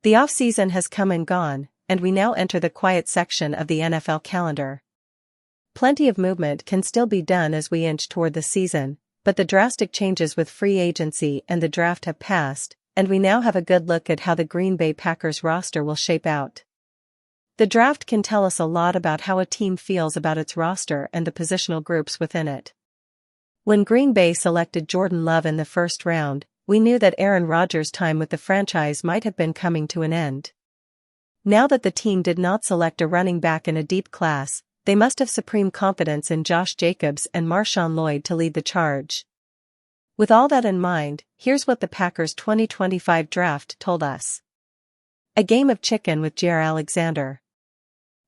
The offseason has come and gone, and we now enter the quiet section of the NFL calendar. Plenty of movement can still be done as we inch toward the season, but the drastic changes with free agency and the draft have passed, and we now have a good look at how the Green Bay Packers roster will shape out. The draft can tell us a lot about how a team feels about its roster and the positional groups within it. When Green Bay selected Jordan Love in the first round, we knew that Aaron Rodgers' time with the franchise might have been coming to an end. Now that the team did not select a running back in a deep class, they must have supreme confidence in Josh Jacobs and Marshawn Lloyd to lead the charge. With all that in mind, here's what the Packers' 2025 draft told us. A game of chicken with Jaire Alexander.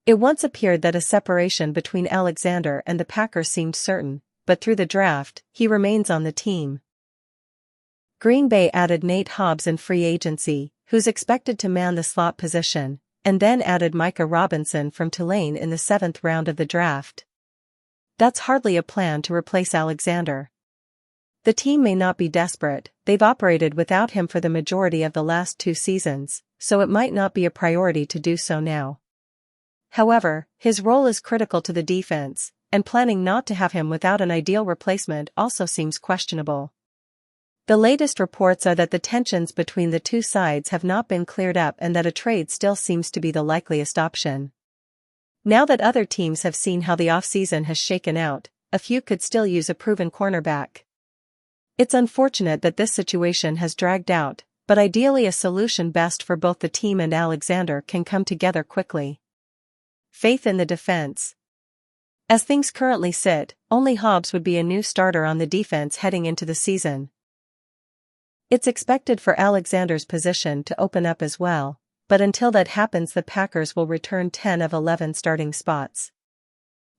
It once appeared that a separation between Alexander and the Packers seemed certain, but through the draft, he remains on the team. Green Bay added Nate Hobbs in free agency, who's expected to man the slot position, and then added Micah Robinson from Tulane in the 7th round of the draft. That's hardly a plan to replace Alexander. The team may not be desperate, they've operated without him for the majority of the last 2 seasons, so it might not be a priority to do so now. However, his role is critical to the defense, and planning not to have him without an ideal replacement also seems questionable. The latest reports are that the tensions between the two sides have not been cleared up and that a trade still seems to be the likeliest option. Now that other teams have seen how the offseason has shaken out, a few could still use a proven cornerback. It's unfortunate that this situation has dragged out, but ideally a solution best for both the team and Alexander can come together quickly. Faith in the defense. As things currently sit, only Hobbs would be a new starter on the defense heading into the season. It's expected for Alexander's position to open up as well, but until that happens the Packers will return 10 of 11 starting spots.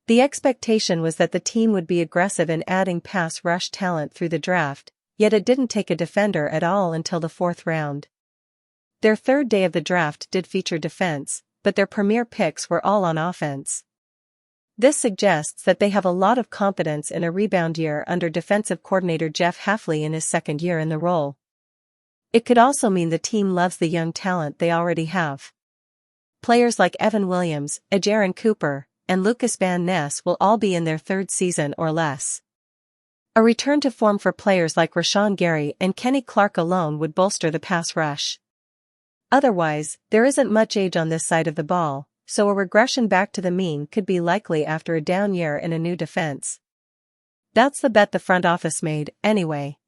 The expectation was that the team would be aggressive in adding pass rush talent through the draft, yet it didn't take a defender at all until the 4th round. Their 3rd day of the draft did feature defense, but their premier picks were all on offense. This suggests that they have a lot of confidence in a rebound year under defensive coordinator Jeff Hafley in his 2nd year in the role. It could also mean the team loves the young talent they already have. Players like Evan Williams, Ajaron Cooper, and Lucas Van Ness will all be in their 3rd season or less. A return to form for players like Rashawn Gary and Kenny Clark alone would bolster the pass rush. Otherwise, there isn't much age on this side of the ball, so a regression back to the mean could be likely after a down year in a new defense. That's the bet the front office made, anyway.